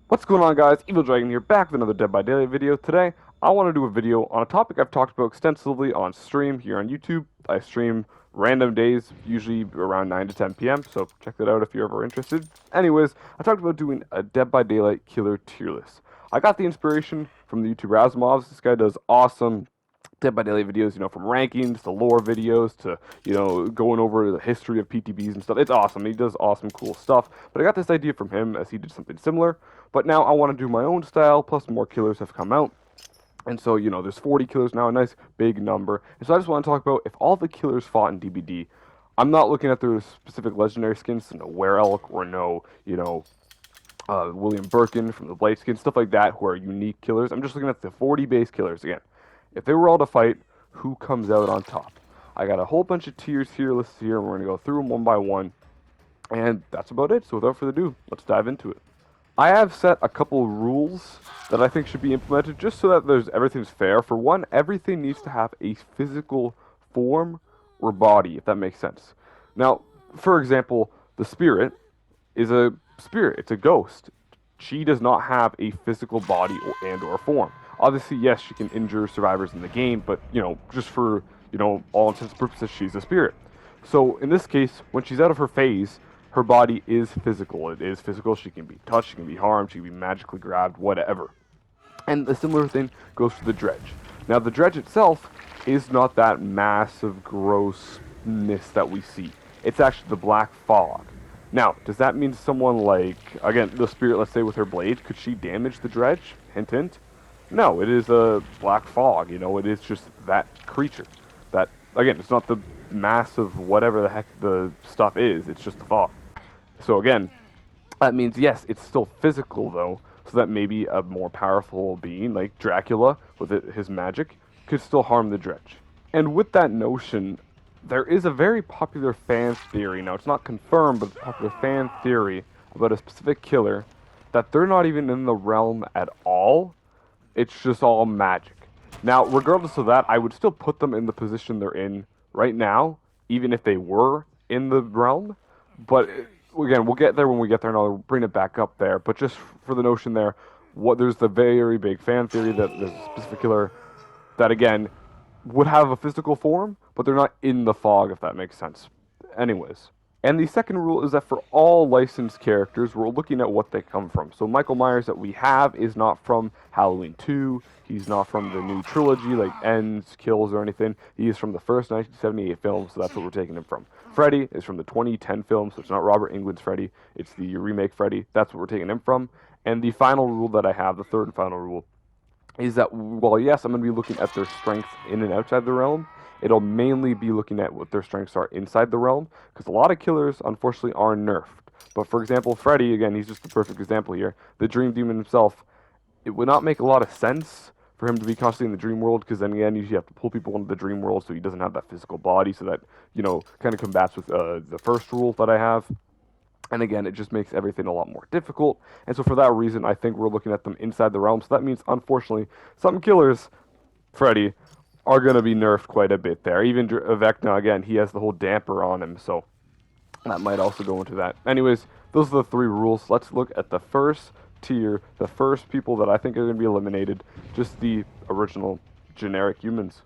What's going on, guys? Evil Dragon here, back with another Dead by Daylight video. Today, I want to do a video on a topic I've talked about extensively on stream here on YouTube. I stream random days, usually around 9 to 10 p.m., so check that out if you're ever interested. Anyways, I talked about doing a Dead by Daylight killer tier list. I got the inspiration from the YouTuber Asimovs. This guy does awesome Dead by Daylight videos, from rankings to lore videos to, going over the history of PTBs and stuff. It's awesome. He does awesome, cool stuff. But I got this idea from him as he did something similar. But now I want to do my own style, plus more killers have come out. And so, there's 40 killers now, a nice big number. And so I just want to talk about if all the killers fought in DBD, I'm not looking at their specific legendary skins, so no Were Elk or no, William Birkin from the Blight skin, stuff like that, who are unique killers. I'm just looking at the 40 base killers again. If they were all to fight, who comes out on top? I got a whole bunch of tiers here listed here, and we're going to go through them one by one. And that's about it. So without further ado, let's dive into it. I have set a couple rules that I think should be implemented just so that everything's fair. For one, everything needs to have a physical form or body, if that makes sense. Now, for example, the spirit is a spirit. It's a ghost. She does not have a physical body or form. Obviously, yes, she can injure survivors in the game, but, just for, all intents and purposes, she's a spirit. So, in this case, when she's out of her phase, her body is physical. It is physical. She can be touched, she can be harmed, she can be magically grabbed, whatever. And a similar thing goes for the dredge. Now, the dredge itself is not that massive grossness that we see. It's actually the black fog. Now, does that mean someone like, again, the spirit, let's say with her blade, could she damage the dredge? Hint, hint. No, it is a black fog, it is just that creature. That, again, it's not the massive whatever the heck the stuff is, it's just the fog. So again, that means, yes, it's still physical, though, so that maybe a more powerful being, like Dracula, with his magic, could still harm the dredge. And with that notion, there is a very popular fan theory, now it's not confirmed, but it's a popular fan theory about a specific killer, that they're not even in the realm at all. It's just all magic. Now, regardless of that, I would still put them in the position they're in right now, even if they were in the realm. But again, we'll get there when we get there, and I'll bring it back up there. But just for the notion there, there's the very big fan theory that there's a specific killer that, again, would have a physical form, but they're not in the fog, if that makes sense. Anyways. And the second rule is that for all licensed characters, we're looking at what they come from. So Michael Myers that we have is not from Halloween 2. He's not from the new trilogy, like Ends, Kills, or anything. He is from the first 1978 film, so that's what we're taking him from. Freddy is from the 2010 film, so it's not Robert Englund's Freddy. It's the remake Freddy. That's what we're taking him from. And the final rule that I have, the third and final rule, is that, well, yes, I'm going to be looking at their strengths in and outside the realm. It'll mainly be looking at what their strengths are inside the realm, because a lot of killers, unfortunately, are nerfed. But for example, Freddy, again, he's just the perfect example here. The Dream Demon himself, it would not make a lot of sense for him to be constantly in the dream world, because then again, you have to pull people into the dream world so he doesn't have that physical body, so that, kind of combats with the first rule that I have. And again, it just makes everything a lot more difficult. And so for that reason, I think we're looking at them inside the realm. So that means, unfortunately, some killers, Freddy, are going to be nerfed quite a bit there. Even Vecna, again, he has the whole damper on him, so that might also go into that. Anyways, those are the three rules. Let's look at the first tier, the first people that I think are going to be eliminated, just the original generic humans.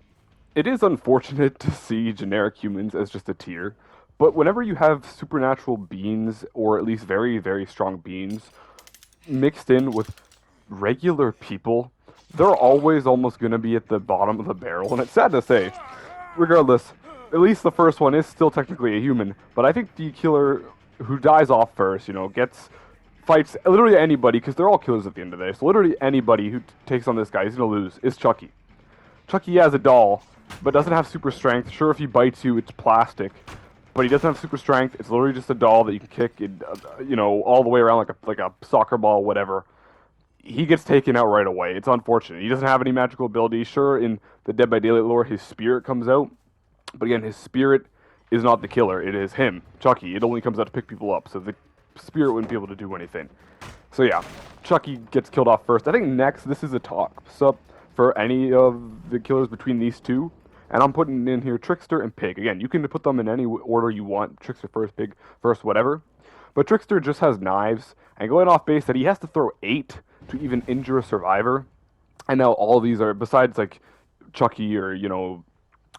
It is unfortunate to see generic humans as just a tier, but whenever you have supernatural beings, or at least very, very strong beings, mixed in with regular people, they're always almost going to be at the bottom of the barrel, and it's sad to say. Regardless, at least the first one is still technically a human, but I think the killer who dies off first, fights literally anybody, because they're all killers at the end of the day, so literally anybody who takes on this guy is going to lose, is Chucky. Chucky has a doll, but doesn't have super strength. Sure, if he bites you, it's plastic, but he doesn't have super strength. It's literally just a doll that you can kick, all the way around like a soccer ball, whatever. He gets taken out right away. It's unfortunate. He doesn't have any magical abilities. Sure, in the Dead by Daylight lore, his spirit comes out. But again, his spirit is not the killer. It is him, Chucky. It only comes out to pick people up, so the spirit wouldn't be able to do anything. So yeah, Chucky gets killed off first. I think next, this is a toss-up for any of the killers between these two. And I'm putting in here Trickster and Pig. Again, you can put them in any order you want. Trickster first, Pig first, whatever. But Trickster just has knives, and going off base that he has to throw 8 to even injure a survivor. And now all these are, besides like Chucky or,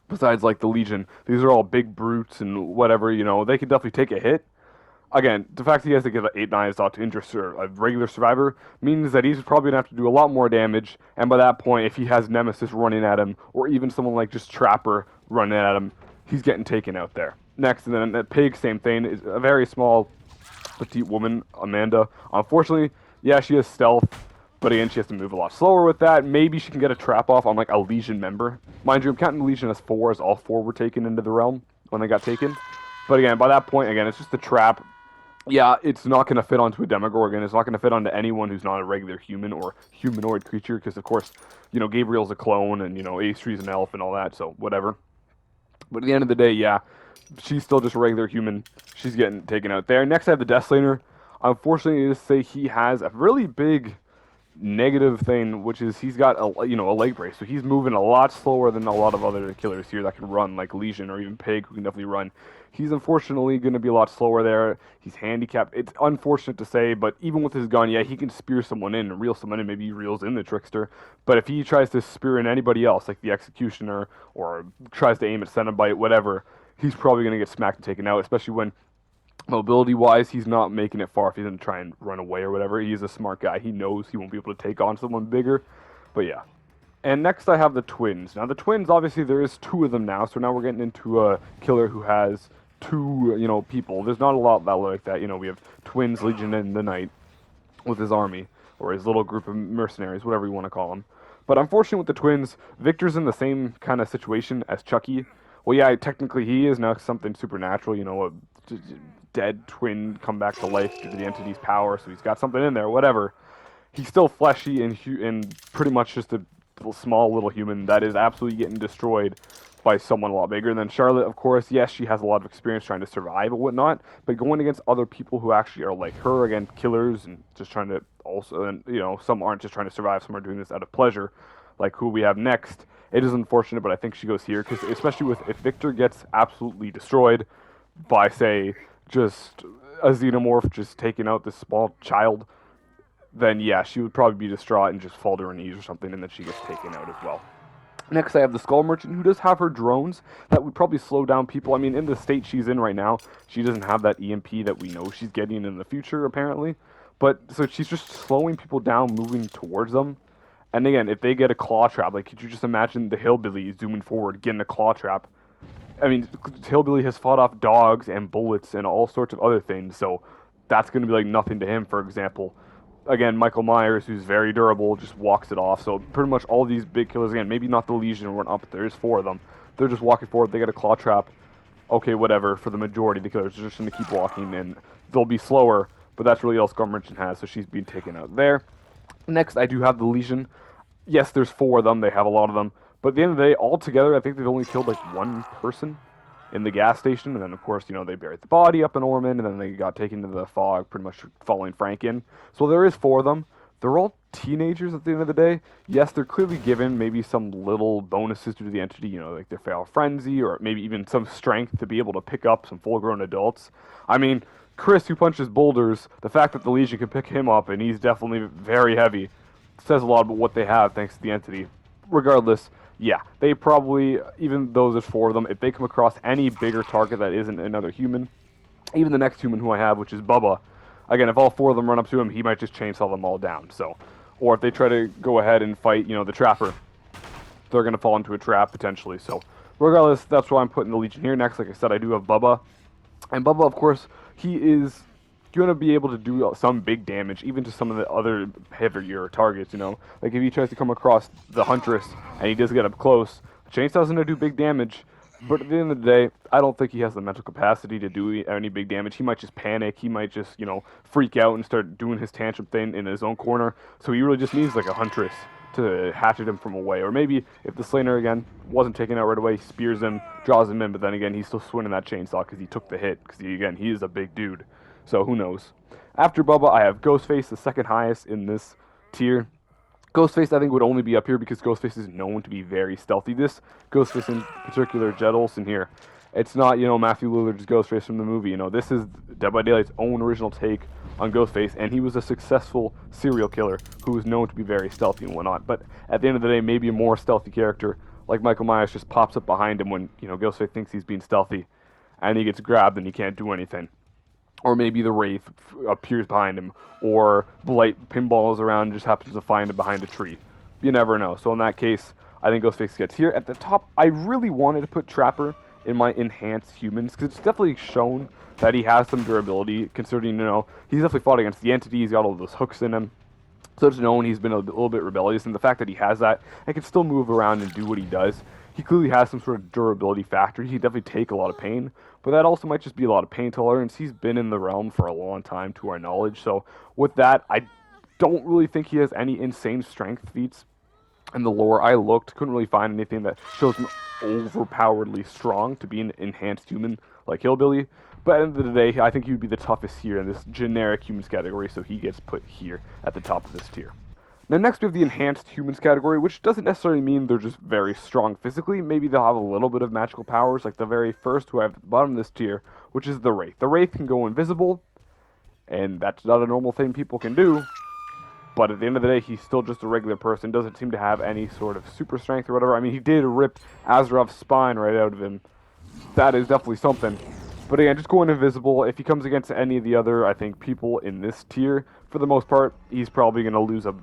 besides like the Legion, these are all big brutes and whatever, they can definitely take a hit. Again, the fact that he has to get 8 knives out to injure a regular survivor means that he's probably going to have to do a lot more damage, and by that point, if he has Nemesis running at him, or even someone like just Trapper running at him, he's getting taken out there. Next, and then that Pig, same thing, is a very small, petite woman, Amanda. Unfortunately, yeah, she has stealth, but again, she has to move a lot slower with that. Maybe she can get a trap off on like a Legion member. Mind you, I'm counting the Legion as 4, as all 4 were taken into the realm when they got taken. But again, by that point, again, it's just a trap. Yeah, it's not going to fit onto a Demogorgon. It's not going to fit onto anyone who's not a regular human or humanoid creature, because of course, Gabriel's a clone, and Astree's an elf and all that, so whatever. But at the end of the day, yeah, she's still just a regular human. She's getting taken out there. Next, I have the Death Slayer. Unfortunately, to say he has a really big negative thing, which is he's got a leg brace, so he's moving a lot slower than a lot of other killers here that can run, like Legion or even Pig, who can definitely run. He's unfortunately going to be a lot slower there. He's handicapped. It's unfortunate to say, but even with his gun, yeah, he can spear someone in and reel someone in. Maybe he reels in the Trickster, but if he tries to spear in anybody else, like the Executioner, or tries to aim at Cenobite, whatever, he's probably going to get smacked and taken out, especially when mobility-wise, he's not making it far if he's going to try and run away or whatever. He's a smart guy. He knows he won't be able to take on someone bigger. But yeah. And next I have the Twins. Now the Twins, obviously there is 2 of them now, so now we're getting into a killer who has 2, people. There's not a lot that like that. We have Twins, Legion, and the Knight with his army, or his little group of mercenaries, whatever you want to call them. But unfortunately with the Twins, Victor's in the same kind of situation as Chucky. Well, yeah, technically he is now something supernatural, a dead twin come back to life due to the entity's power, so he's got something in there, whatever. He's still fleshy and pretty much just a small little human that is absolutely getting destroyed by someone a lot bigger. And then Charlotte, of course, yes, she has a lot of experience trying to survive and whatnot, but going against other people who actually are like her, again, killers, and just trying to also, and some aren't just trying to survive, some are doing this out of pleasure, like who we have next. It is unfortunate, but I think she goes here, because especially if Victor gets absolutely destroyed by, say, just a xenomorph just taking out this small child, then yeah, she would probably be distraught and just fall to her knees or something, and then she gets taken out as well. Next, I have the Skull Merchant, who does have her drones that would probably slow down people. I mean, in the state she's in right now, she doesn't have that EMP that we know she's getting in the future, apparently. But, so she's just slowing people down, moving towards them. And again, if they get a claw trap, like, could you just imagine the Hillbilly zooming forward, getting a claw trap? I mean, Hillbilly has fought off dogs and bullets and all sorts of other things, so that's going to be like nothing to him, for example. Again, Michael Myers, who's very durable, just walks it off. So pretty much all these big killers, again, maybe not the Legion or whatnot, but there's 4 of them. They're just walking forward. They get a claw trap. Okay, whatever. For the majority of the killers, they're just going to keep walking, and they'll be slower, but that's really all Skull Merchant has, so she's being taken out there. Next, I do have the Legion. Yes, there's 4 of them. They have a lot of them. But at the end of the day, altogether, I think they've only killed like 1 person in the gas station, and then of course, they buried the body up in Ormond, and then they got taken to the fog, pretty much following Frank in. So there is 4 of them. They're all teenagers at the end of the day. Yes, they're clearly given maybe some little bonuses due to the entity, like their Feral Frenzy, or maybe even some strength to be able to pick up some full-grown adults. I mean, Chris, who punches boulders, the fact that the Legion can pick him up, and he's definitely very heavy, says a lot about what they have thanks to the entity. Regardless, yeah, they probably, even though there's 4 of them, if they come across any bigger target that isn't another human, even the next human who I have, which is Bubba, again, if all 4 of them run up to him, he might just chainsaw them all down. So, or if they try to go ahead and fight, the Trapper, they're going to fall into a trap, potentially. So, regardless, that's why I'm putting the Legion here. Next, like I said, I do have Bubba. And Bubba, of course, he is going to be able to do some big damage, even to some of the other heavier targets, Like, if he tries to come across the Huntress, and he does get up close, Chainsaw's going to do big damage, but at the end of the day, I don't think he has the mental capacity to do any big damage. He might just panic, he might just, freak out and start doing his tantrum thing in his own corner, so he really just needs, like, a Huntress to hatchet him from away. Or maybe, if the Slayer, again, wasn't taken out right away, he spears him, draws him in, but then again, he's still swinging that chainsaw because he took the hit, because, he is a big dude. So who knows. After Bubba, I have Ghostface, the second highest in this tier. Ghostface, I think, would only be up here because Ghostface is known to be very stealthy. This Ghostface in particular, Jed Olsen here, It's not, Matthew Lillard's Ghostface from the movie. This is Dead by Daylight's own original take on Ghostface, and he was a successful serial killer who was known to be very stealthy and whatnot. But at the end of the day, maybe a more stealthy character like Michael Myers just pops up behind him when, Ghostface thinks he's being stealthy, and he gets grabbed and he can't do anything. Or maybe the Wraith appears behind him, or Blight pinballs around and just happens to find him behind a tree. You never know. So in that case, I think Ghostface gets here. At the top, I really wanted to put Trapper in my enhanced humans, because it's definitely shown that he has some durability, considering, he's definitely fought against the entity, he's got all those hooks in him. So it's known he's been a little bit rebellious, and the fact that he has that and can still move around and do what he does, he clearly has some sort of durability factor. He definitely take a lot of pain, but that also might just be a lot of pain tolerance. He's been in the realm for a long time, to our knowledge. So with that, I don't really think he has any insane strength feats. In the lore, I looked, couldn't really find anything that shows him overpoweredly strong to be an enhanced human like Hillbilly. But at the end of the day, I think he would be the toughest here in this generic humans category, so he gets put here at the top of this tier. Now next we have the enhanced humans category, which doesn't necessarily mean they're just very strong physically. Maybe they'll have a little bit of magical powers, like the very first who I have at the bottom of this tier, which is the Wraith. The Wraith can go invisible, and that's not a normal thing people can do. But at the end of the day, he's still just a regular person. Doesn't seem to have any sort of super strength or whatever. I mean, he did rip Azeroth's spine right out of him. That is definitely something. But again, just going invisible. If he comes against any of the other, I think, people in this tier, for the most part, he's probably going to lose a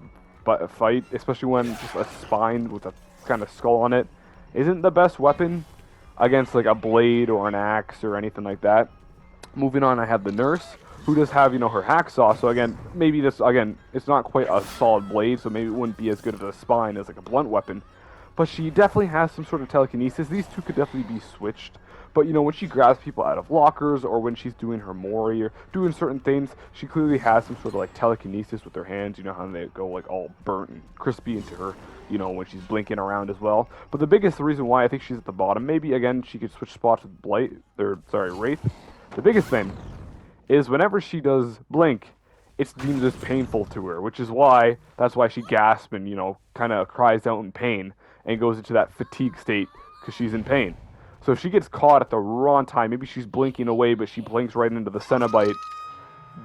fight, especially when just a spine with a kind of skull on it isn't the best weapon against like a blade or an axe or anything like that. Moving on, I have the Nurse, who does have, her hacksaw, so again, maybe this, it's not quite a solid blade, so maybe it wouldn't be as good of a spine as like a blunt weapon, but she definitely has some sort of telekinesis. These two could definitely be switched, but when she grabs people out of lockers, or when she's doing her mori, or doing certain things, she clearly has some sort of like telekinesis with her hands, how they go like all burnt and crispy into her, when she's blinking around as well. But the biggest reason why I think she's at the bottom, maybe again, she could switch spots with Wraith. The biggest thing is whenever she does blink, it's deemed as painful to her, which is why, that's why she gasps and, kind of cries out in pain and goes into that fatigue state because she's in pain. So if she gets caught at the wrong time, maybe she's blinking away, but she blinks right into the Cenobite,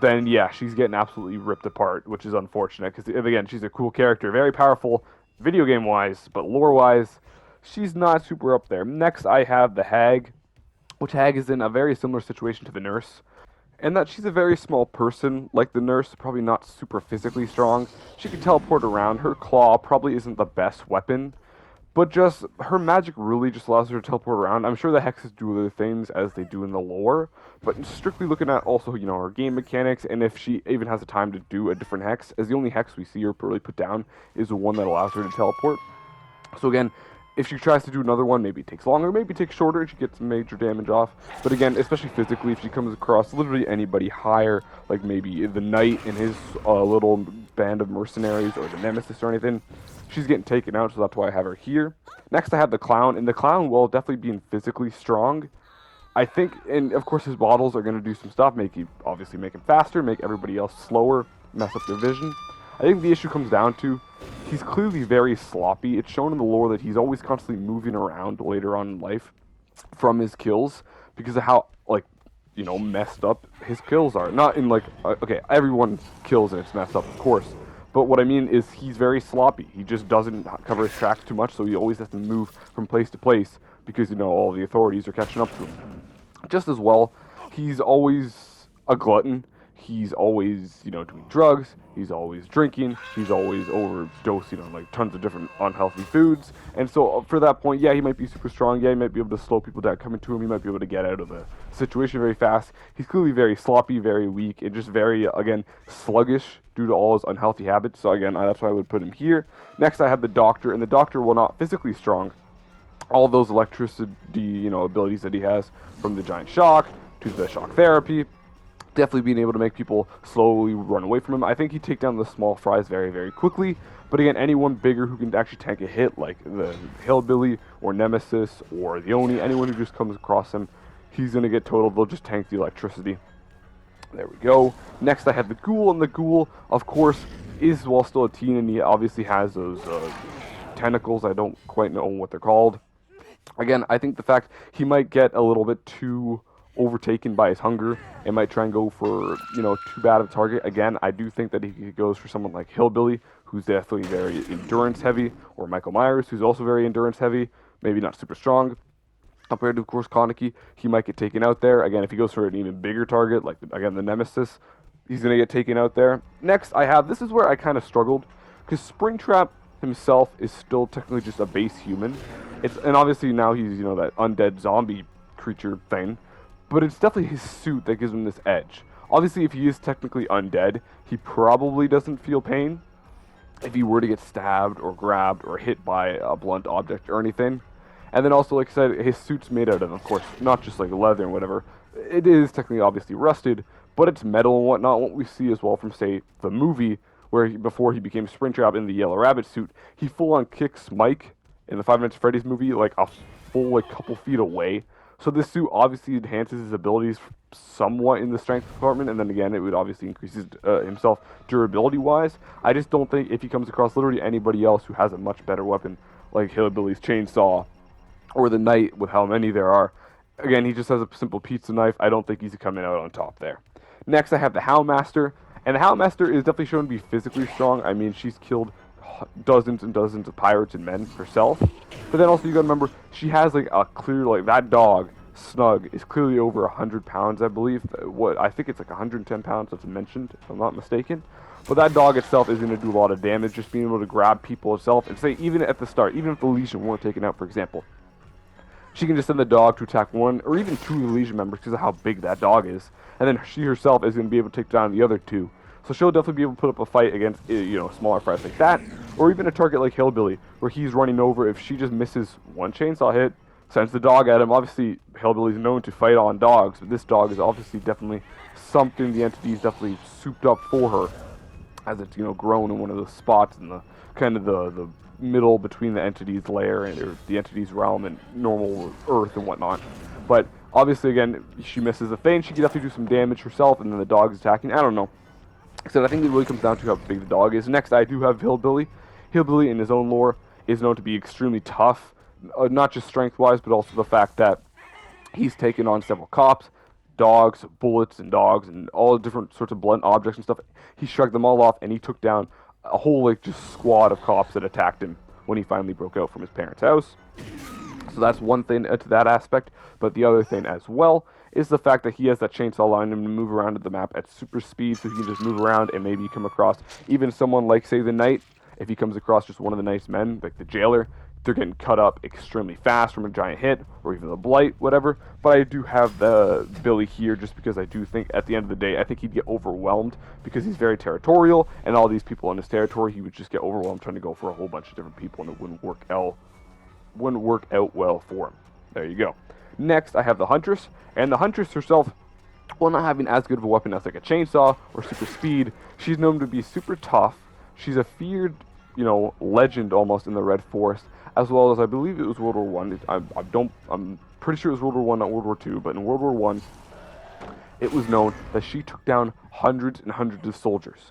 then yeah, she's getting absolutely ripped apart, which is unfortunate because, again, she's a cool character, very powerful video game-wise, but lore-wise, she's not super up there. Next, I have the Hag, which Hag is in a very similar situation to the Nurse, and that she's a very small person, like the Nurse, probably not super physically strong. She can teleport around. Her claw probably isn't the best weapon, but just her magic really just allows her to teleport around. I'm sure the hexes do other things as they do in the lore, but strictly looking at also, her game mechanics, and if she even has the time to do a different hex, as the only hex we see her really put down is the one that allows her to teleport. So again, if she tries to do another one, maybe it takes longer, maybe it takes shorter, and she gets major damage off. But again, especially physically, if she comes across literally anybody higher, like maybe the Knight and his little band of mercenaries, or the Nemesis or anything, she's getting taken out, so that's why I have her here. Next, I have the Clown, and the Clown, while definitely being physically strong, I think, and of course his bottles are going to do some stuff, obviously make him faster, make everybody else slower, mess up their vision. I think the issue comes down to he's clearly very sloppy. It's shown in the lore that he's always constantly moving around later on in life from his kills because of how, messed up his kills are. Not in, okay, everyone kills and it's messed up, of course. But what I mean is he's very sloppy. He just doesn't cover his tracks too much, so he always has to move from place to place because, all the authorities are catching up to him. Just as well, he's always a glutton. He's always, doing drugs, he's always drinking, he's always overdosing on, tons of different unhealthy foods. And so, for that point, yeah, he might be super strong, yeah, he might be able to slow people down coming to him, he might be able to get out of the situation very fast. He's clearly very sloppy, very weak, and just very, again, sluggish due to all his unhealthy habits. So, again, that's why I would put him here. Next, I have the Doctor, and the Doctor, while not physically strong, all those electricity, abilities that he has, from the giant shock to the shock therapy, definitely being able to make people slowly run away from him. I think he'd take down the small fries very, very quickly. But again, anyone bigger who can actually tank a hit, like the Hillbilly or Nemesis or the Oni, anyone who just comes across him, he's going to get totaled. They'll just tank the electricity. There we go. Next, I have the Ghoul, and the Ghoul, of course, is, while still a teen, and he obviously has those tentacles. I don't quite know what they're called. Again, I think the fact he might get a little bit too overtaken by his hunger and might try and go for, too bad of a target. Again, I do think that he goes for someone like Hillbilly, who's definitely very endurance heavy, or Michael Myers, who's also very endurance heavy, maybe not super strong. Compared to, of course, Koniki, he might get taken out there. Again, if he goes for an even bigger target, like, again, the Nemesis, he's going to get taken out there. Next, this is where I kind of struggled, because Springtrap himself is still technically just a base human. And obviously now he's, that undead zombie creature thing, but it's definitely his suit that gives him this edge. Obviously, if he is technically undead, he probably doesn't feel pain if he were to get stabbed or grabbed or hit by a blunt object or anything. And then also, like I said, his suit's made out of course, not just like leather and whatever. It is technically obviously rusted, but it's metal and whatnot. What we see as well from, say, the movie, where before he became Springtrap in the Yellow Rabbit suit, he full-on kicks Mike in the Five Nights at Freddy's movie like a full couple feet away. So this suit obviously enhances his abilities somewhat in the strength department, and then again, it would obviously increase himself durability-wise. I just don't think if he comes across literally anybody else who has a much better weapon, like Hillbilly's chainsaw, or the Knight with how many there are. Again, he just has a simple pizza knife. I don't think he's coming out on top there. Next, I have the Houndmaster. And the Houndmaster is definitely shown to be physically strong. I mean, she's killed dozens and dozens of pirates and men herself. But then also, you gotta remember, she has like a clear, like that dog, Snug, is clearly over 100 pounds, I believe. I think it's like 110 pounds that's mentioned, if I'm not mistaken. But that dog itself is going to do a lot of damage, just being able to grab people itself. And say, even at the start, even if the Legion weren't taken out, for example, she can just send the dog to attack one or even two of the Legion members because of how big that dog is. And then she herself is going to be able to take down the other two. So she'll definitely be able to put up a fight against, smaller fights like that. Or even a target like Hillbilly, where he's running over. If she just misses one chainsaw hit, sends the dog at him. Obviously, Hillbilly's known to fight on dogs, but this dog is obviously definitely something the entity's definitely souped up for her, as it's, grown in one of those spots in the kind of the middle between the entity's lair and or the entity's realm and normal Earth and whatnot. But obviously, again, she misses a feint. She can definitely do some damage herself, and then the dog's attacking. I don't know. So I think it really comes down to how big the dog is. Next, I do have Hillbilly. Hillbilly, in his own lore, is known to be extremely tough, not just strength-wise, but also the fact that he's taken on several cops, dogs, bullets, and dogs, and all different sorts of blunt objects and stuff. He shrugged them all off, and he took down a whole just squad of cops that attacked him when he finally broke out from his parents' house. So that's one thing to that aspect. But the other thing as well is the fact that he has that chainsaw allowing him to move around the map at super speed, so he can just move around and maybe come across even someone like, say, the Knight. If he comes across just one of the Knight's men, like the Jailer, they're getting cut up extremely fast from a giant hit, or even the Blight, whatever. But I do have the Billy here just because I do think at the end of the day, I think he'd get overwhelmed because he's very territorial, and all these people in his territory, he would just get overwhelmed trying to go for a whole bunch of different people, and it wouldn't work out well for him. There you go. Next, I have the Huntress, and the Huntress herself, while not having as good of a weapon as like a chainsaw or super speed, she's known to be super tough. She's a feared, legend almost in the Red Forest, as well as I believe it was World War One. I'm pretty sure it was World War One, not World War Two, but in World War One, it was known that she took down hundreds and hundreds of soldiers.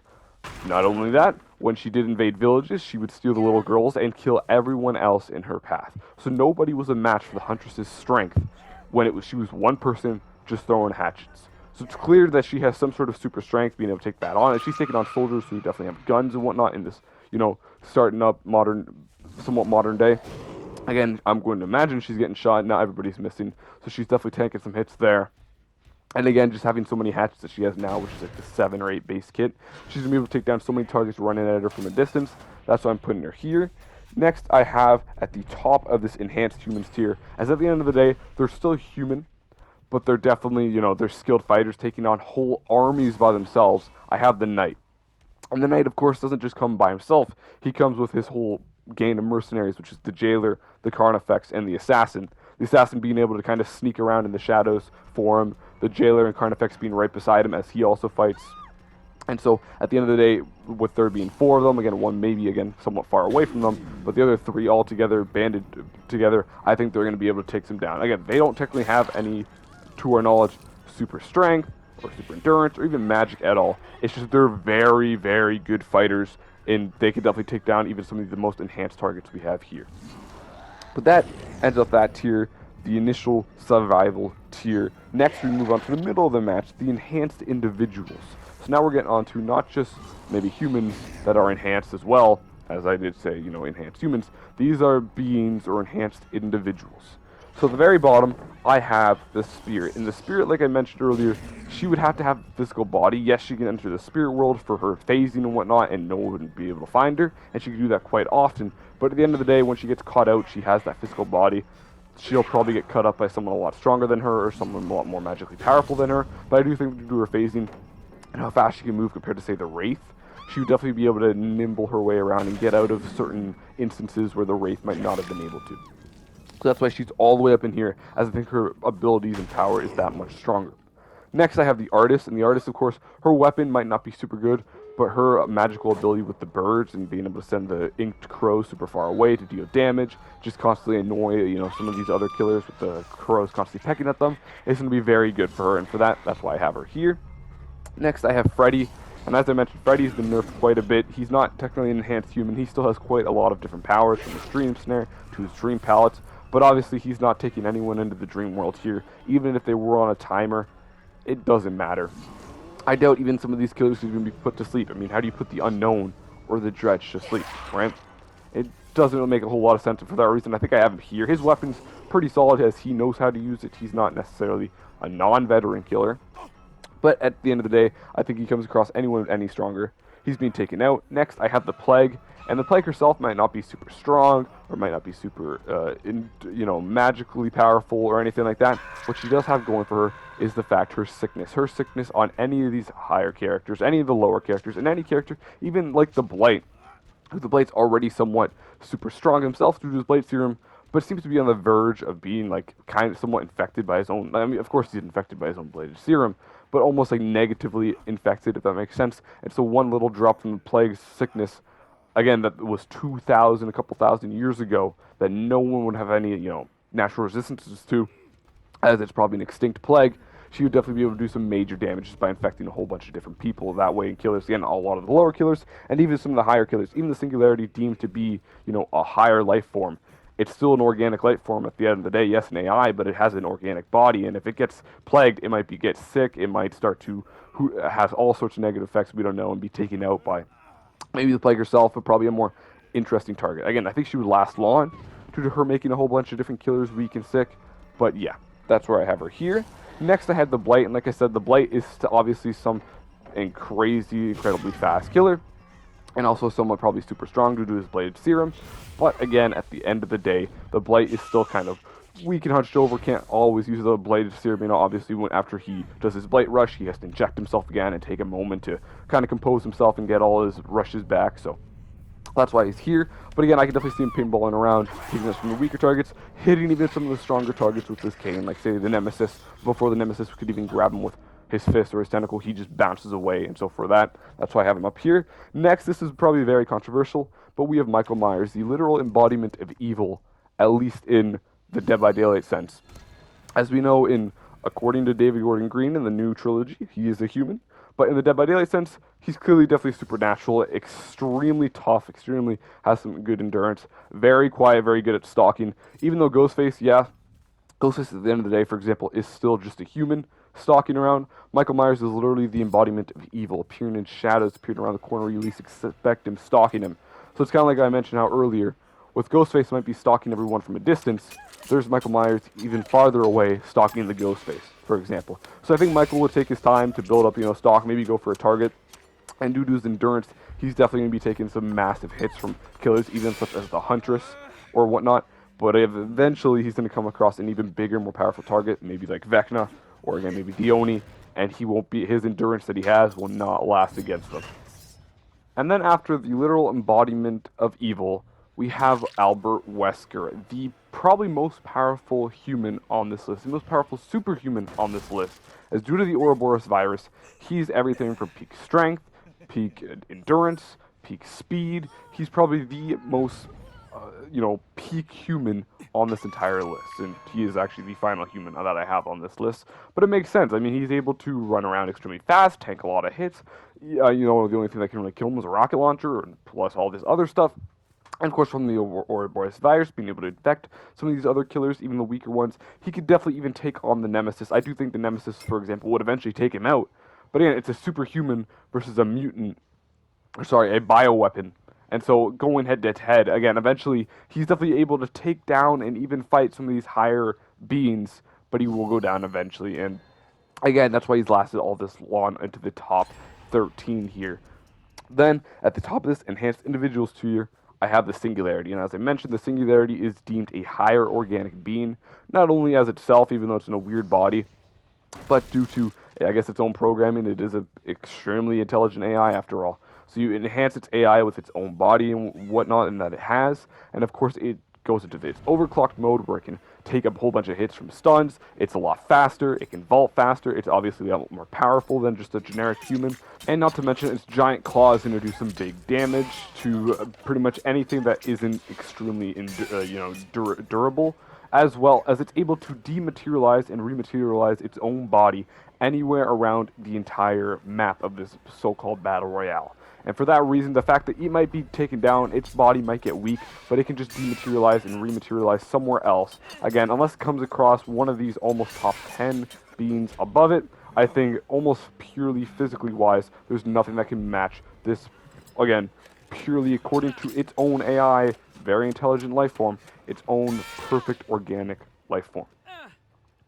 Not only that, when she did invade villages, she would steal the little girls and kill everyone else in her path. So nobody was a match for the Huntress's strength when she was one person just throwing hatchets. So it's clear that she has some sort of super strength, being able to take that on. And she's taking on soldiers who definitely have guns and whatnot in this, starting up somewhat modern day. Again, I'm going to imagine she's getting shot. Not everybody's missing. So she's definitely tanking some hits there. And again, just having so many hatchets that she has now, which is like the 7 or 8 base kit, she's going to be able to take down so many targets running at her from a distance. That's why I'm putting her here. Next, I have at the top of this enhanced humans tier, as at the end of the day, they're still human, but they're definitely, they're skilled fighters taking on whole armies by themselves. I have the Knight. And the Knight, of course, doesn't just come by himself. He comes with his whole gang of mercenaries, which is the Jailer, the Carnifex, and the Assassin. The Assassin being able to kind of sneak around in the shadows for him. The Jailer and Carnifex being right beside him as he also fights. And so, at the end of the day, with there being 4 of them, again, one maybe, again, somewhat far away from them, but the other 3 all together, banded together, I think they're going to be able to take them down. Again, they don't technically have any, to our knowledge, super strength, or super endurance, or even magic at all. It's just they're very, very good fighters, and they can definitely take down even some of the most enhanced targets we have here. But that ends up that tier, the initial survival tier. Next, we move on to the middle of the match, the enhanced individuals. So now we're getting on to not just maybe humans that are enhanced as well, as I did say, enhanced humans. These are beings or enhanced individuals. So at the very bottom, I have the spirit. And the spirit, like I mentioned earlier, she would have to have a physical body. Yes, she can enter the spirit world for her phasing and whatnot, and no one would be able to find her, and she can do that quite often. But at the end of the day, when she gets caught out, she has that physical body. She'll probably get cut up by someone a lot stronger than her, or someone a lot more magically powerful than her. But I do think due to her phasing and how fast she can move compared to, say, the Wraith, she would definitely be able to nimble her way around and get out of certain instances where the Wraith might not have been able to. So that's why she's all the way up in here, as I think her abilities and power is that much stronger. Next, I have the Artist, and the Artist, of course, her weapon might not be super good, but her magical ability with the birds and being able to send the inked crows super far away to deal damage, just constantly annoy, some of these other killers with the crows constantly pecking at them, is going to be very good for her, and for that, that's why I have her here. Next, I have Freddy, and as I mentioned, Freddy's been nerfed quite a bit. He's not technically an enhanced human. He still has quite a lot of different powers, from his dream snare to his dream pallets, but obviously he's not taking anyone into the dream world here. Even if they were on a timer, it doesn't matter. I doubt even some of these killers are going to be put to sleep. I mean, how do you put the Unknown or the Dredge to sleep, right? It doesn't really make a whole lot of sense, and for that reason, I think I have him here. His weapon's pretty solid as he knows how to use it. He's not necessarily a non-veteran killer, but at the end of the day, I think he comes across anyone any stronger. He's being taken out. Next, I have the Plague. And the Plague herself might not be super strong, or might not be super, magically powerful or anything like that. What she does have going for her is the fact her sickness. Her sickness on any of these higher characters, any of the lower characters, and any character, even like the Blight, who the Blight's already somewhat super strong himself due to his Blight serum, but seems to be on the verge of being like kind of somewhat infected by his own. I mean, of course he's infected by his own Blighted serum, but almost like negatively infected, if that makes sense. And so one little drop from the Plague's sickness, again, that was 2,000, a couple thousand years ago, that no one would have any, natural resistances to, as it's probably an extinct plague, she would definitely be able to do some major damage just by infecting a whole bunch of different people that way. And killers, again, a lot of the lower killers, and even some of the higher killers, even the Singularity deemed to be, a higher life form. It's still an organic life form at the end of the day. Yes, an AI, but it has an organic body, and if it gets plagued, it might get sick, it might start to, has all sorts of negative effects we don't know, and be taken out by maybe the Plague herself, but probably a more interesting target. Again, I think she would last long due to her making a whole bunch of different killers weak and sick. But yeah, that's where I have her here. Next, I had the Blight, and like I said, the Blight is obviously some crazy, incredibly fast killer, and also somewhat probably super strong due to his Bladed serum. But again, at the end of the day, the Blight is still kind of weak and hunched over, can't always use the Bladed serum. Obviously, after he does his Blight rush, he has to inject himself again and take a moment to kind of compose himself and get all his rushes back. So that's why he's here. But again, I can definitely see him pinballing around, taking us from the weaker targets, hitting even some of the stronger targets with this cane, like say the Nemesis. Before the Nemesis could even grab him with his fist or his tentacle, he just bounces away. And so for that's why I have him up here. Next, this is probably very controversial, but we have Michael Myers, the literal embodiment of evil, at least in the Dead by Daylight sense. As we know, according to David Gordon Green in the new trilogy, he is a human. But in the Dead by Daylight sense, he's clearly definitely supernatural, extremely tough, extremely has some good endurance, very quiet, very good at stalking. Even though Ghostface at the end of the day, for example, is still just a human stalking around. Michael Myers is literally the embodiment of evil, appearing in shadows, appearing around the corner where you least expect him, stalking him. So it's kind of like I mentioned how earlier, with Ghostface might be stalking everyone from a distance, there's Michael Myers even farther away stalking the Ghostface, for example. So I think Michael will take his time to build up, stalk, maybe go for a target. And due to his endurance, he's definitely going to be taking some massive hits from killers, even such as the Huntress or whatnot. But eventually he's going to come across an even bigger, more powerful target, maybe like Vecna, or again, maybe Dione, and his endurance that he has will not last against them. And then after the literal embodiment of evil, we have Albert Wesker, the probably most powerful human on this list, the most powerful superhuman on this list, as due to the Ouroboros virus, he's everything from peak strength, peak endurance, peak speed. He's probably the most, peak human on this entire list, and he is actually the final human that I have on this list. But it makes sense. I mean, he's able to run around extremely fast, tank a lot of hits. The only thing that can really kill him is a rocket launcher, and plus all this other stuff. And of course, from the Ouroboros virus, being able to infect some of these other killers, even the weaker ones, he could definitely even take on the Nemesis. I do think the Nemesis, for example, would eventually take him out. But again, it's a superhuman versus a mutant, or sorry, a bioweapon. And so going head to head, again, eventually he's definitely able to take down and even fight some of these higher beings, but he will go down eventually. And again, that's why he's lasted all this long into the top 13 here. Then, at the top of this enhanced individuals tier, I have the singularity. And as I mentioned, the singularity is deemed a higher organic being, not only as itself, even though it's in a weird body, but due to, I guess, its own programming. It is an extremely intelligent AI after all. So you enhance its AI with its own body and whatnot, and that it has, and of course it goes into this overclocked mode where it can take a whole bunch of hits from stuns. It's a lot faster. It can vault faster. It's obviously a lot more powerful than just a generic human, and not to mention its giant claws can do some big damage to pretty much anything that isn't extremely, durable, as well as it's able to dematerialize and rematerialize its own body anywhere around the entire map of this so-called battle royale. And for that reason, the fact that it might be taken down, its body might get weak, but it can just dematerialize and rematerialize somewhere else. Again, unless it comes across one of these almost top 10 beings above it, I think almost purely physically wise, there's nothing that can match this, again, purely according to its own AI, very intelligent life form, its own perfect organic life form.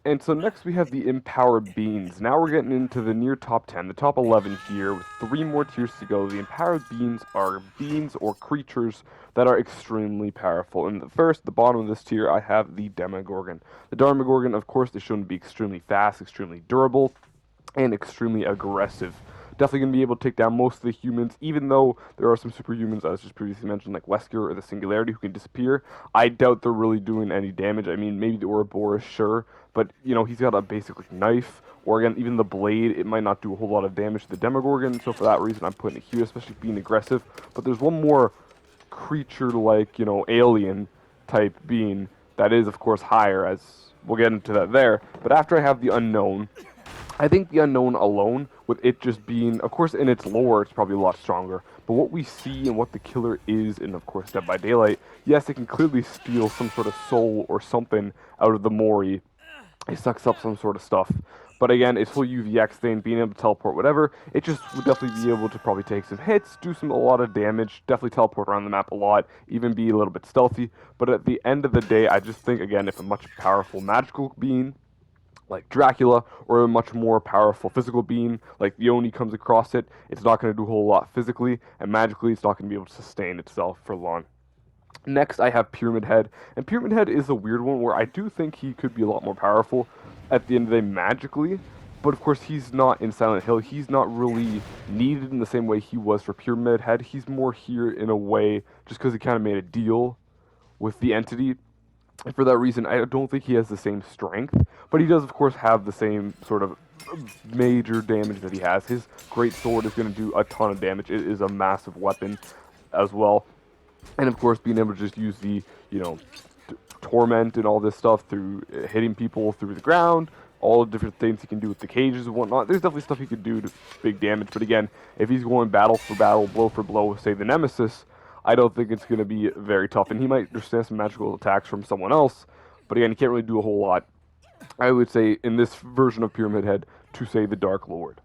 And so next we have the Empowered Beings. Now we're getting into the near top 10, the top 11 here, with 3 more tiers to go. The Empowered Beings are beings or creatures that are extremely powerful. And the bottom of this tier, I have the Demogorgon. The Demogorgon, of course, is shown to be extremely fast, extremely durable, and extremely aggressive. Definitely going to be able to take down most of the humans, even though there are some superhumans, as just previously mentioned, like Wesker or the Singularity, who can disappear. I doubt they're really doing any damage. I mean, maybe the Ouroboros, sure, but, he's got a basic knife, or again, even the blade, it might not do a whole lot of damage to the Demogorgon, so for that reason, I'm putting it here, especially being aggressive. But there's one more creature-like, alien type being that is, of course, higher, as we'll get into that there. But after I have the Unknown, I think the Unknown alone, with it just being, of course, in its lore, it's probably a lot stronger. But what we see and what the killer is in, of course, Dead by Daylight, yes, it can clearly steal some sort of soul or something out of the Mori. It sucks up some sort of stuff. But again, its full UVX thing, being able to teleport, whatever, it just would definitely be able to probably take some hits, do a lot of damage, definitely teleport around the map a lot, even be a little bit stealthy. But at the end of the day, I just think, again, if a much powerful magical being like Dracula, or a much more powerful physical being like the Oni comes across it, it's not going to do a whole lot physically, and magically it's not going to be able to sustain itself for long. Next, I have Pyramid Head, and Pyramid Head is a weird one where I do think he could be a lot more powerful at the end of the day magically, but of course he's not in Silent Hill. He's not really needed in the same way he was for Pyramid Head. He's more here in a way just because he kind of made a deal with the entity. And for that reason, I don't think he has the same strength, but he does, of course, have the same sort of major damage that he has. His great sword is going to do a ton of damage. It is a massive weapon as well. And, of course, being able to just use the, torment and all this stuff through hitting people through the ground, all the different things he can do with the cages and whatnot. There's definitely stuff he could do to big damage. But, again, if he's going battle for battle, blow for blow, say the Nemesis, I don't think it's going to be very tough. And he might understand some magical attacks from someone else, but again, he can't really do a whole lot. I would say, in this version of Pyramid Head, to say the Dark Lord.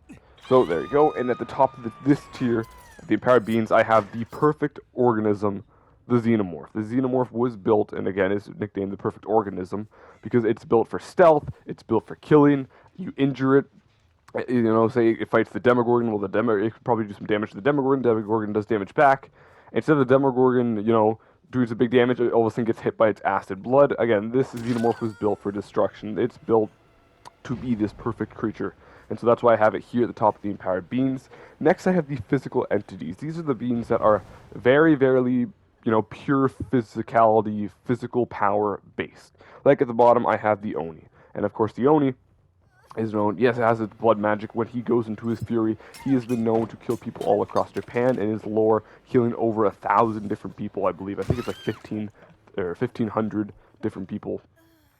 So there you go. And at the top of this tier, the Empowered Beings, I have the Perfect Organism, the Xenomorph. The Xenomorph was built, and again, is nicknamed the Perfect Organism, because it's built for stealth, it's built for killing, you injure it, say it fights the Demogorgon, well, it could probably do some damage to the Demogorgon does damage back. Instead of the Demogorgon, doing some big damage, it all of a sudden gets hit by its acid blood. Again, this Xenomorph was built for destruction. It's built to be this perfect creature. And so that's why I have it here at the top of the Empowered Beings. Next, I have the Physical Entities. These are the beings that are very, very, pure physicality, physical power based. Like at the bottom, I have the Oni. And of course, the Oni is known, yes, it has its blood magic. When he goes into his fury, he has been known to kill people all across Japan. In his lore, killing over 1,000 different people, I believe. I think it's like 1,500 different people.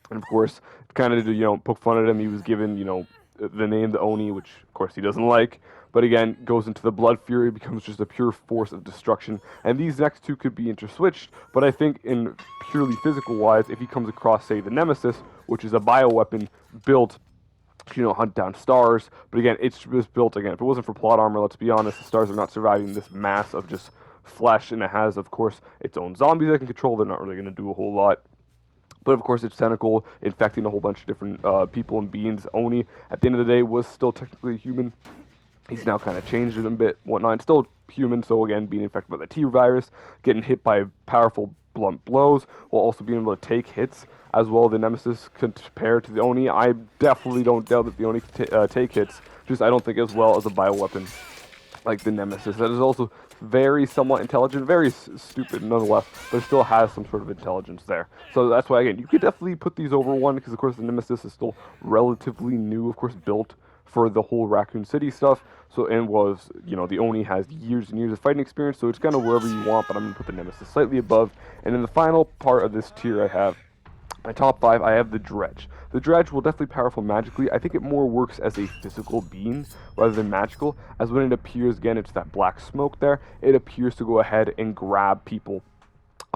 And of course, kind of to, poke fun at him, he was given, the name, the Oni, which of course he doesn't like. But again, goes into the Blood Fury, becomes just a pure force of destruction. And these next two could be interswitched, but I think in purely physical-wise, if he comes across, say, the Nemesis, which is a bioweapon built to, hunt down stars. But again, it's just built, again, if it wasn't for plot armor, let's be honest, the stars are not surviving this mass of just flesh, and it has, of course, its own zombies that can control. They're not really going to do a whole lot. But of course, its tentacle infecting a whole bunch of different people and beings. Oni, at the end of the day, was still technically human. He's now kind of changed it a bit, whatnot. Still human, so again, being infected by the T virus, getting hit by powerful blunt blows, while also being able to take hits as well. The Nemesis compared to the Oni, I definitely don't doubt that the Oni can take hits. Just I don't think as well as a bioweapon like the Nemesis. That is also very somewhat intelligent, very stupid nonetheless, but it still has some sort of intelligence there. So that's why, again, you could definitely put these over one, because of course the Nemesis is still relatively new, of course built for the whole Raccoon City stuff. So, and was, the Oni has years and years of fighting experience, so it's kind of wherever you want, but I'm going to put the Nemesis slightly above. And in the final part of this tier I have, my top 5, I have the Dredge. The Dredge will definitely powerful magically. I think it more works as a physical being rather than magical, as when it appears, again, it's that black smoke there, it appears to go ahead and grab people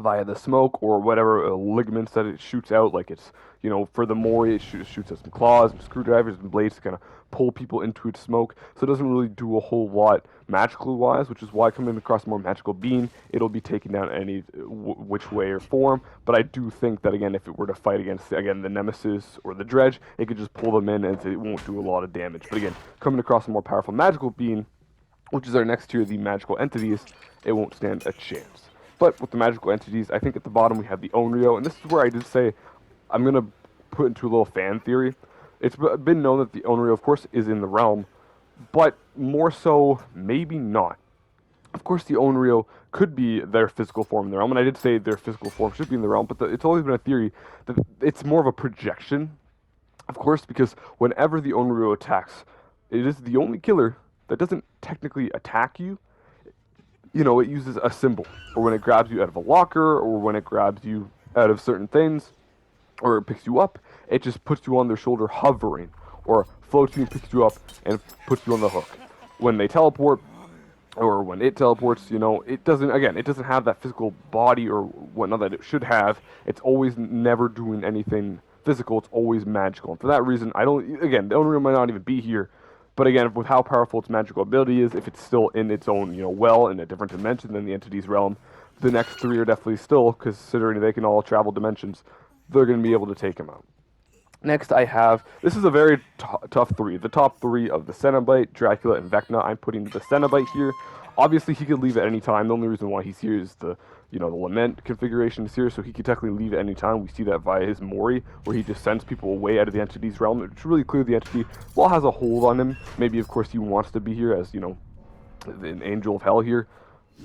via the smoke or whatever ligaments that it shoots out. Like it's, for the Mori, it shoots out some claws, some screwdrivers, and blades to kind of pull people into its smoke. So it doesn't really do a whole lot magically wise, which is why coming across a more magical being, it'll be taken down any which way or form. But I do think that, again, if it were to fight against, again, the Nemesis or the Dredge, it could just pull them in and it won't do a lot of damage. But again, coming across a more powerful magical being, which is our next tier, the magical entities, it won't stand a chance. But with the magical entities, I think at the bottom we have the Onryo, and this is where I did say I'm going to put into a little fan theory. It's been known that the Onryo, of course, is in the realm, but more so, maybe not. Of course, the Onryo could be their physical form in the realm, and I did say their physical form should be in the realm, but it's always been a theory that it's more of a projection, of course, because whenever the Onryo attacks, it is the only killer that doesn't technically attack you. It uses a symbol, or when it grabs you out of a locker, or when it grabs you out of certain things, or it picks you up, it just puts you on their shoulder hovering, or floats you and picks you up and puts you on the hook. When they teleport, or when it teleports, it doesn't have that physical body or whatnot that it should have. It's always never doing anything physical, it's always magical. And for that reason, the Onryo might not even be here. But again, with how powerful its magical ability is, if it's still in its own, well, in a different dimension than the entity's realm, the next 3 are definitely still, considering they can all travel dimensions, they're going to be able to take him out. Next, I have, this is a very tough 3. The top 3 of the Cenobite, Dracula, and Vecna. I'm putting the Cenobite here. Obviously, he could leave at any time. The only reason why he's here is the Lament configuration is here, so he could technically leave at any time. We see that via his Mori, where he just sends people away out of the entity's realm. It's really clear the entity, while has a hold on him, maybe, of course, he wants to be here as, an angel of hell here.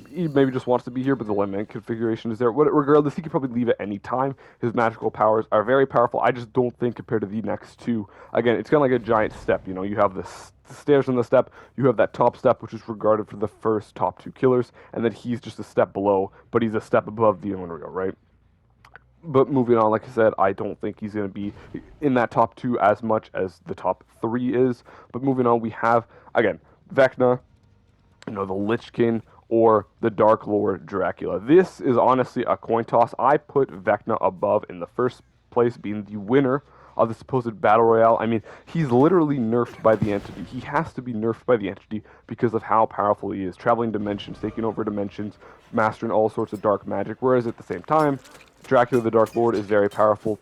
He maybe just wants to be here, but the Lament configuration is there. Regardless, he could probably leave at any time. His magical powers are very powerful. I just don't think compared to the next 2. Again, it's kind of like a giant step. You have the stairs on the step. You have that top step, which is regarded for the first top 2 killers, and then he's just a step below, but he's a step above the Onryo, right? But moving on, like I said, I don't think he's going to be in that top 2 as much as the top 3 is. But moving on, we have, again, Vecna, the Lich King, or the Dark Lord Dracula. This is honestly a coin toss. I put Vecna above in the first place, being the winner of the supposed Battle Royale. I mean, he's literally nerfed by the entity. He has to be nerfed by the entity because of how powerful he is. Traveling dimensions, taking over dimensions, mastering all sorts of dark magic, whereas at the same time, Dracula the Dark Lord is very powerful,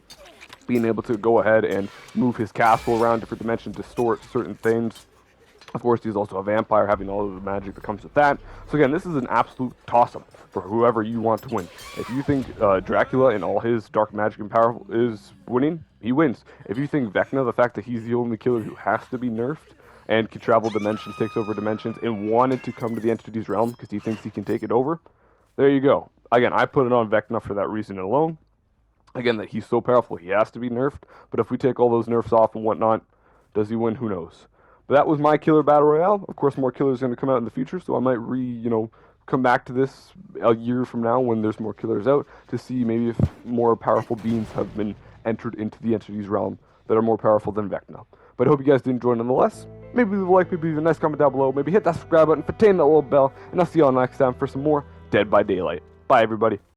being able to go ahead and move his castle around different dimensions, distort certain things. Of course, he's also a vampire, having all of the magic that comes with that. So again, this is an absolute toss-up for whoever you want to win. If you think Dracula and all his dark magic and power is winning, he wins. If you think Vecna, the fact that he's the only killer who has to be nerfed and can travel dimensions, takes over dimensions, and wanted to come to the entity's realm because he thinks he can take it over, there you go. Again, I put it on Vecna for that reason alone. Again, that he's so powerful, he has to be nerfed. But if we take all those nerfs off and whatnot, does he win? Who knows? But that was my killer battle royale. Of course, more killers are going to come out in the future, so I might come back to this a year from now when there's more killers out to see maybe if more powerful beings have been entered into the entity's realm that are more powerful than Vecna. But I hope you guys did enjoy nonetheless. Maybe leave a like, maybe leave a nice comment down below, maybe hit that subscribe button, retain that little bell, and I'll see y'all next time for some more Dead by Daylight. Bye, everybody.